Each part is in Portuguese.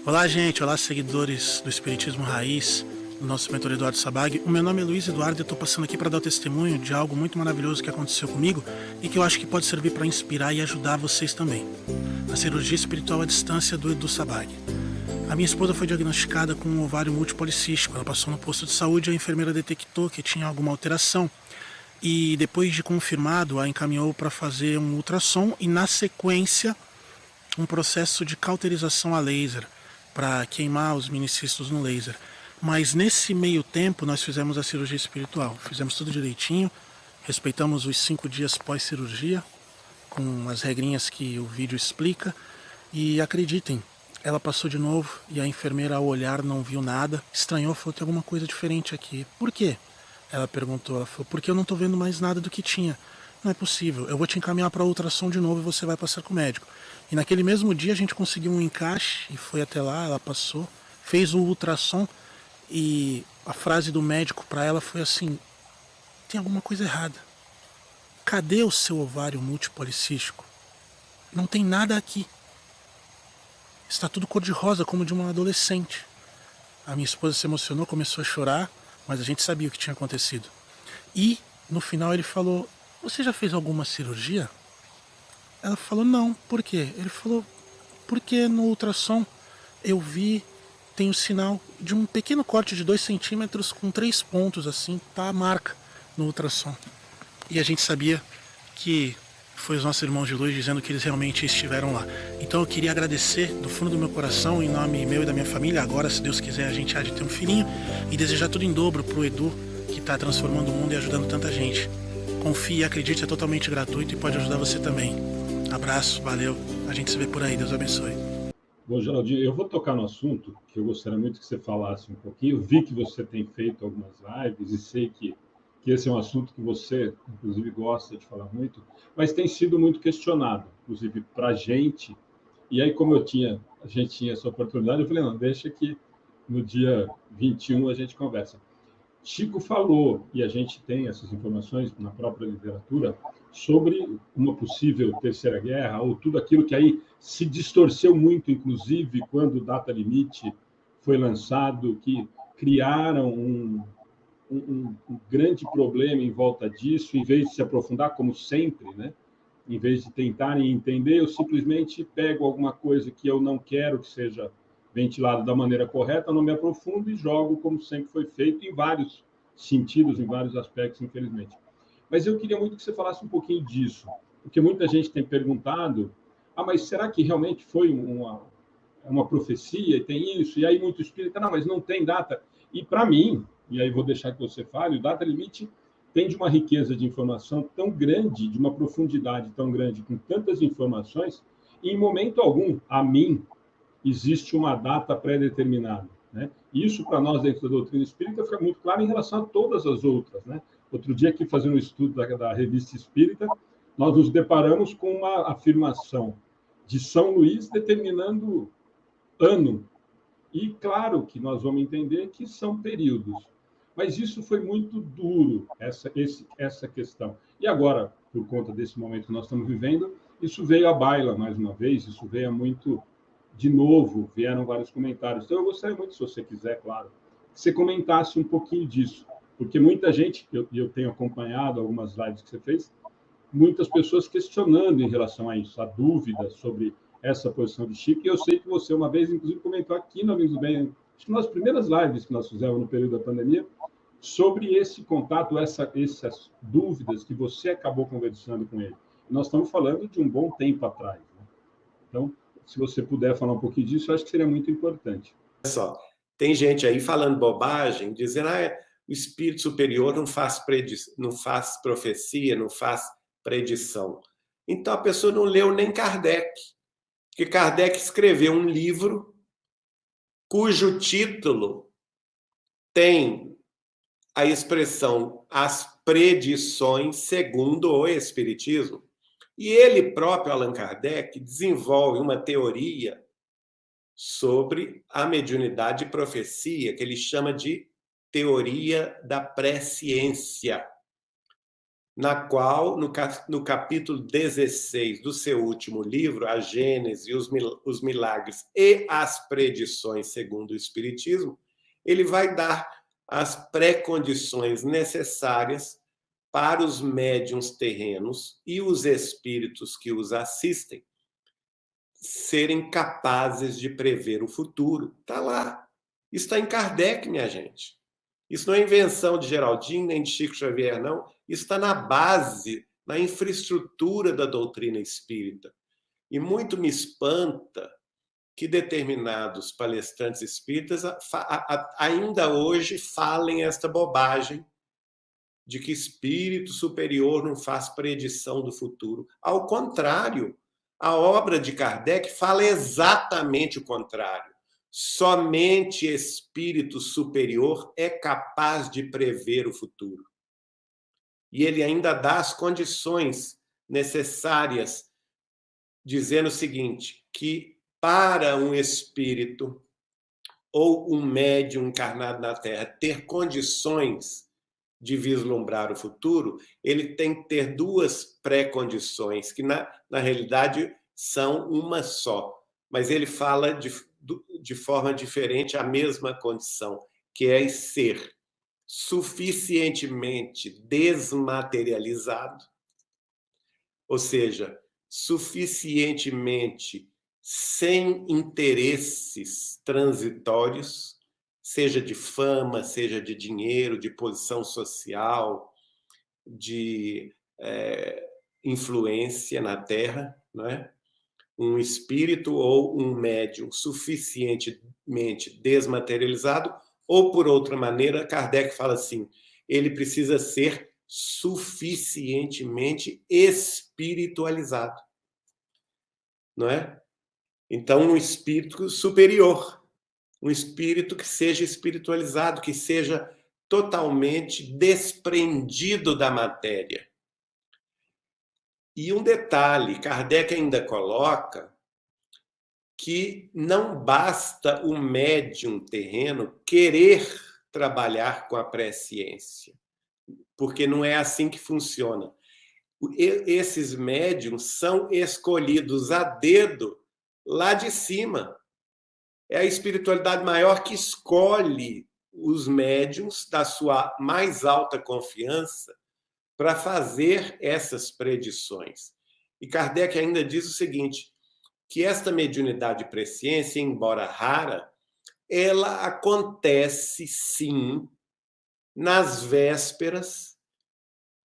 Olá, gente. Olá, seguidores do Espiritismo Raiz, do nosso mentor Eduardo Sabag. O meu nome é Luiz Eduardo e eu estou passando aqui para dar o testemunho de algo muito maravilhoso que aconteceu comigo e que eu acho que pode servir para inspirar e ajudar vocês também. A cirurgia espiritual à distância do Edu Sabag. A minha esposa foi diagnosticada com um ovário multipolicístico. Ela passou no posto de saúde e a enfermeira detectou que tinha alguma alteração. E depois de confirmado, a encaminhou para fazer um ultrassom e, na sequência, um processo de cauterização a laser para queimar os minicistos no laser. Mas nesse meio tempo nós fizemos a cirurgia espiritual. Fizemos tudo direitinho, respeitamos os 5 dias pós-cirurgia, com as regrinhas que o vídeo explica. E acreditem, ela passou de novo e a enfermeira ao olhar não viu nada. Estranhou, falou, tem alguma coisa diferente aqui. Por quê? Ela perguntou, ela falou, porque eu não estou vendo mais nada do que tinha. Não é possível, eu vou te encaminhar para ultrassom de novo e você vai passar com o médico. E naquele mesmo dia a gente conseguiu um encaixe e foi até lá, ela passou, fez o ultrassom e a frase do médico para ela foi assim, tem alguma coisa errada. Cadê o seu ovário multipolicístico? Não tem nada aqui. Está tudo cor-de-rosa, como de uma adolescente. A minha esposa se emocionou, começou a chorar, mas a gente sabia o que tinha acontecido. E no final ele falou, você já fez alguma cirurgia? Ela falou, não, por quê? Ele falou, porque no ultrassom eu vi, tem o sinal de um pequeno corte de 2 centímetros com 3 pontos, assim, tá a marca no ultrassom. E a gente sabia que foi os nossos irmãos de luz dizendo que eles realmente estiveram lá. Então eu queria agradecer do fundo do meu coração, em nome meu e da minha família, agora, se Deus quiser, a gente há de ter um filhinho, e desejar tudo em dobro pro Edu, que está transformando o mundo e ajudando tanta gente. Confie e acredite, é totalmente gratuito e pode ajudar você também. Abraço, valeu, a gente se vê por aí, Deus abençoe. Bom, Geraldinho, eu vou tocar no assunto que eu gostaria muito que você falasse um pouquinho. Eu vi que você tem feito algumas lives e sei que esse é um assunto que você, inclusive, gosta de falar muito, mas tem sido muito questionado, inclusive para a gente. E aí, como a gente tinha essa oportunidade, eu falei, não, deixa que no dia 21 a gente conversa. Chico falou, e a gente tem essas informações na própria literatura, sobre uma possível terceira guerra, ou tudo aquilo que aí se distorceu muito, inclusive, quando o Data Limite foi lançado, que criaram um grande problema em volta disso, em vez de se aprofundar, como sempre, né? Em vez de tentarem entender, eu simplesmente pego alguma coisa que eu não quero que seja ventilada da maneira correta, não me aprofundo e jogo como sempre foi feito em vários sentidos, em vários aspectos, infelizmente. Mas eu queria muito que você falasse um pouquinho disso, porque muita gente tem perguntado, mas será que realmente foi uma profecia e tem isso? E aí muito espírita, não, mas não tem data. E para mim, e aí vou deixar que você fale, o data limite tem de uma riqueza de informação tão grande, de uma profundidade tão grande, com tantas informações, e em momento algum, a mim, existe uma data pré-determinada. Né? Isso, para nós, dentro da doutrina espírita, fica muito claro em relação a todas as outras. Né? Outro dia, aqui, fazendo um estudo da Revista Espírita, nós nos deparamos com uma afirmação de São Luís determinando ano. E claro que nós vamos entender que são períodos. Mas isso foi muito duro, essa questão. E agora, por conta desse momento que nós estamos vivendo, isso veio à baila mais uma vez, isso veio muito de novo, vieram vários comentários. Então, eu gostaria muito, se você quiser, claro, que você comentasse um pouquinho disso, porque muita gente, eu tenho acompanhado algumas lives que você fez, muitas pessoas questionando em relação a isso, a dúvida sobre essa posição de Chico, e eu sei que você uma vez, inclusive, comentou aqui no Amigos do Bem, acho que nas primeiras lives que nós fizemos no período da pandemia, sobre esse contato, essas dúvidas que você acabou conversando com ele. Nós estamos falando de um bom tempo atrás. Né? Então, se você puder falar um pouquinho disso, eu acho que seria muito importante. Olha só, tem gente aí falando bobagem, dizendo o espírito superior não faz profecia, não faz predição. Então a pessoa não leu nem Kardec, porque Kardec escreveu um livro cujo título tem a expressão as predições segundo o Espiritismo. E ele próprio, Allan Kardec, desenvolve uma teoria sobre a mediunidade e profecia, que ele chama de teoria da presciência. na qual, no capítulo 16 do seu último livro, A Gênese, os Milagres e as Predições segundo o Espiritismo, ele vai dar as pré-condições necessárias para os médiuns terrenos e os espíritos que os assistem serem capazes de prever o futuro. Está lá. Está em Kardec, minha gente. Isso não é invenção de Geraldinho nem de Chico Xavier, não. Isso está na base, na infraestrutura da doutrina espírita. E muito me espanta que determinados palestrantes espíritas ainda hoje falem esta bobagem de que espírito superior não faz predição do futuro. Ao contrário, a obra de Kardec fala exatamente o contrário. Somente espírito superior é capaz de prever o futuro. E ele ainda dá as condições necessárias, dizendo o seguinte, que para um espírito ou um médium encarnado na Terra ter condições de vislumbrar o futuro, ele tem que ter duas pré-condições, que na realidade são uma só. Mas ele fala de forma diferente a mesma condição, que é ser suficientemente desmaterializado, ou seja, suficientemente sem interesses transitórios, seja de fama, seja de dinheiro, de posição social, de influência na Terra, não é? Um espírito ou um médium suficientemente desmaterializado, ou, por outra maneira, Kardec fala assim, ele precisa ser suficientemente espiritualizado, não é? Então, um espírito superior, um espírito que seja espiritualizado, que seja totalmente desprendido da matéria. E um detalhe, Kardec ainda coloca que não basta o médium terreno querer trabalhar com a presciência, porque não é assim que funciona. Esses médiums são escolhidos a dedo lá de cima. É a espiritualidade maior que escolhe os médiums da sua mais alta confiança para fazer essas predições. E Kardec ainda diz o seguinte, que esta mediunidade de presciência, embora rara, ela acontece, sim, nas vésperas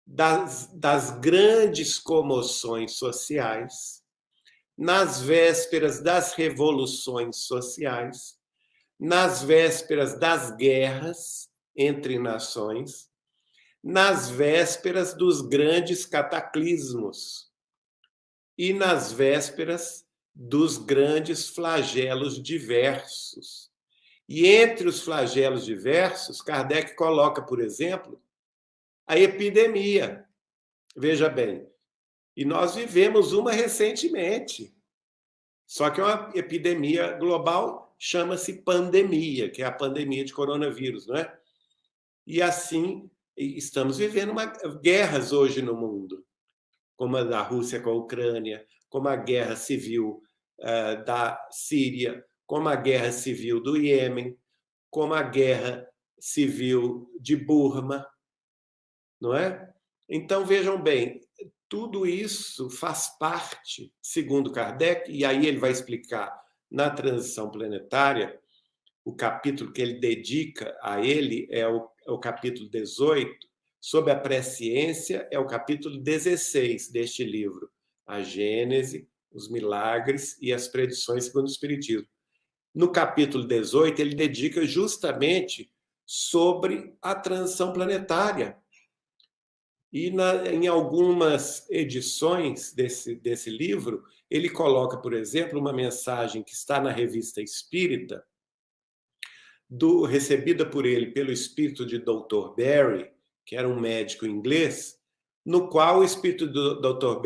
das grandes comoções sociais, nas vésperas das revoluções sociais, nas vésperas das guerras entre nações, nas vésperas dos grandes cataclismos e nas vésperas dos grandes flagelos diversos. E entre os flagelos diversos, Kardec coloca, por exemplo, a epidemia. Veja bem, e nós vivemos uma recentemente, só que é uma epidemia global, chama-se pandemia, que é a pandemia de coronavírus, não é? E assim, estamos vivendo guerras hoje no mundo, como a da Rússia com a Ucrânia, como a guerra civil da Síria, como a guerra civil do Iêmen, como a guerra civil de Burma, não é? Então, vejam bem, tudo isso faz parte, segundo Kardec, e aí ele vai explicar na Transição Planetária, o capítulo que ele dedica a ele é o capítulo 18, sobre a presciência, é o capítulo 16 deste livro, A Gênese, os Milagres e as Predições segundo o Espiritismo. No capítulo 18, ele dedica justamente sobre a transição planetária. E em algumas edições desse livro, ele coloca, por exemplo, uma mensagem que está na Revista Espírita, recebida por ele pelo espírito de Dr. Barry, que era um médico inglês, no qual o espírito do Dr.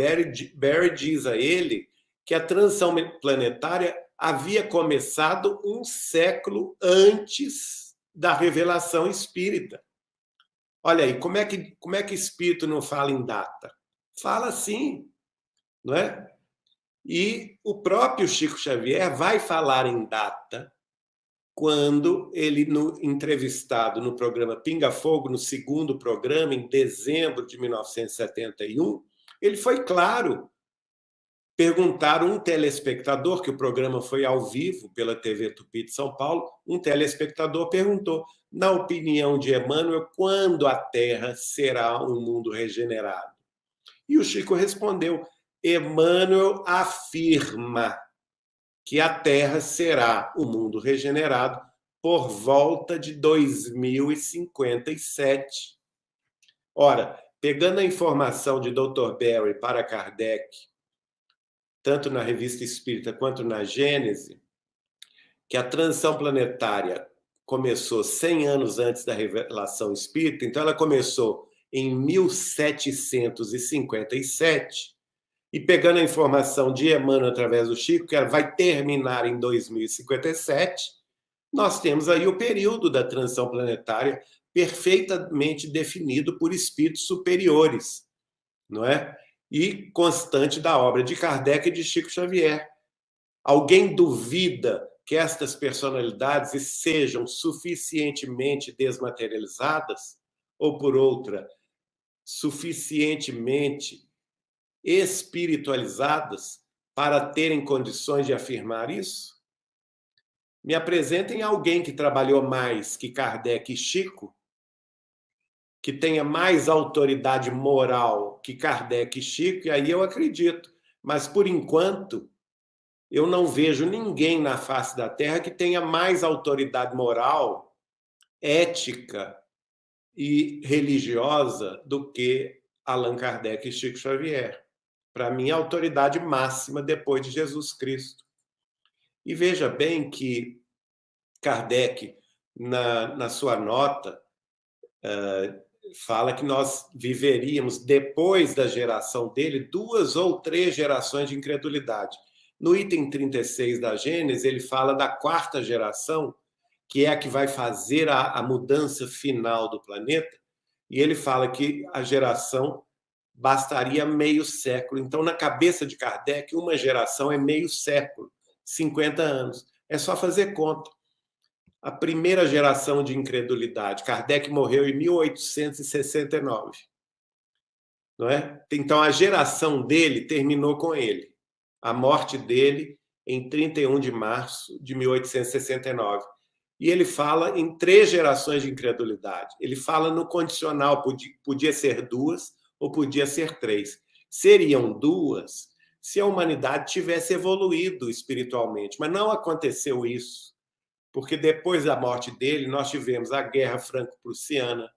Barry diz a ele que a transição planetária havia começado um século antes da revelação espírita. Olha aí, como é que espírito não fala em data? Fala sim, não é? E o próprio Chico Xavier vai falar em data quando ele, entrevistado no programa Pinga Fogo, no segundo programa, em dezembro de 1971, ele foi claro. Perguntaram um telespectador, que o programa foi ao vivo pela TV Tupi de São Paulo, um telespectador perguntou, na opinião de Emmanuel, quando a Terra será um mundo regenerado? E o Chico respondeu, Emmanuel afirma que a Terra será um mundo regenerado por volta de 2057. Ora, pegando a informação de Dr. Berry para Kardec, tanto na Revista Espírita quanto na Gênese, que a transição planetária começou 100 anos antes da revelação espírita, então ela começou em 1757, e pegando a informação de Emmanuel através do Chico, que ela vai terminar em 2057, nós temos aí o período da transição planetária perfeitamente definido por espíritos superiores, não é? E constante da obra de Kardec e de Chico Xavier. Alguém duvida que estas personalidades sejam suficientemente desmaterializadas? Ou, por outra, suficientemente espiritualizadas para terem condições de afirmar isso? Me apresentem alguém que trabalhou mais que Kardec e Chico, que tenha mais autoridade moral que Kardec e Chico, e aí eu acredito. Mas, por enquanto, eu não vejo ninguém na face da Terra que tenha mais autoridade moral, ética e religiosa do que Allan Kardec e Chico Xavier. Para mim, a autoridade máxima depois de Jesus Cristo. E veja bem que Kardec, na sua nota, fala que nós viveríamos, depois da geração dele, 2 ou 3 gerações de incredulidade. No item 36 da Gênesis, ele fala da 4ª geração, que é a que vai fazer a mudança final do planeta, e ele fala que a geração bastaria meio século. Então, na cabeça de Kardec, uma geração é meio século, 50 anos. É só fazer conta. A primeira geração de incredulidade. Kardec morreu em 1869. Não é? Então, a geração dele terminou com ele. A morte dele em 31 de março de 1869. E ele fala em 3 gerações de incredulidade. Ele fala no condicional, podia ser 2 ou podia ser 3. Seriam 2 se a humanidade tivesse evoluído espiritualmente, mas não aconteceu isso. Porque depois da morte dele, nós tivemos a Guerra Franco-Prussiana,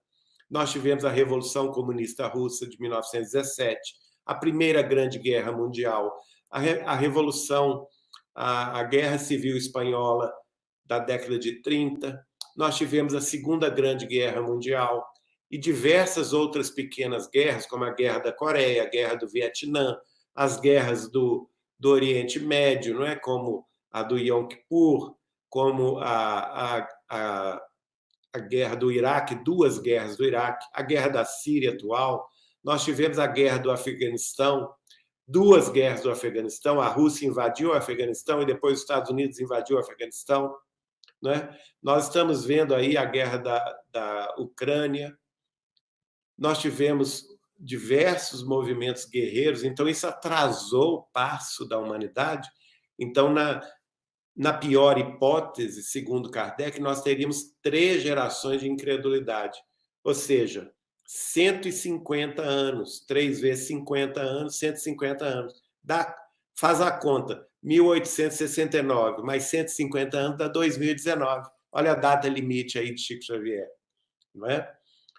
nós tivemos a Revolução Comunista Russa de 1917, a Primeira Grande Guerra Mundial, a Revolução, a Guerra Civil Espanhola da década de 30, nós tivemos a Segunda Grande Guerra Mundial e diversas outras pequenas guerras, como a Guerra da Coreia, a Guerra do Vietnã, as guerras do Oriente Médio, não é? Como a do Yom Kippur, como a guerra do Iraque, 2 guerras do Iraque, a guerra da Síria atual, nós tivemos a guerra do Afeganistão, 2 guerras do Afeganistão, a Rússia invadiu o Afeganistão e depois os Estados Unidos invadiu o Afeganistão. Né? Nós estamos vendo aí a guerra da Ucrânia, nós tivemos diversos movimentos guerreiros, então isso atrasou o passo da humanidade. Então, na pior hipótese, segundo Kardec, nós teríamos 3 gerações de incredulidade. Ou seja, 150 anos, 3 vezes 50 anos, 150 anos. Faz a conta, 1869 mais 150 anos dá 2019. Olha a data limite aí de Chico Xavier. Não é?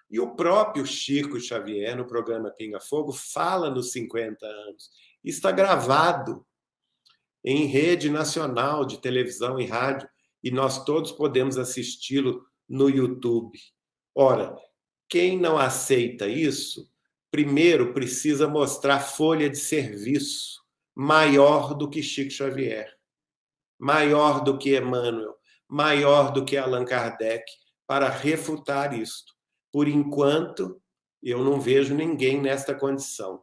E o próprio Chico Xavier, no programa Pinga Fogo, fala nos 50 anos. Está gravado em rede nacional de televisão e rádio, e nós todos podemos assisti-lo no YouTube. Ora, quem não aceita isso, primeiro precisa mostrar folha de serviço maior do que Chico Xavier, maior do que Emmanuel, maior do que Allan Kardec, para refutar isto. por enquanto, eu não vejo ninguém nesta condição.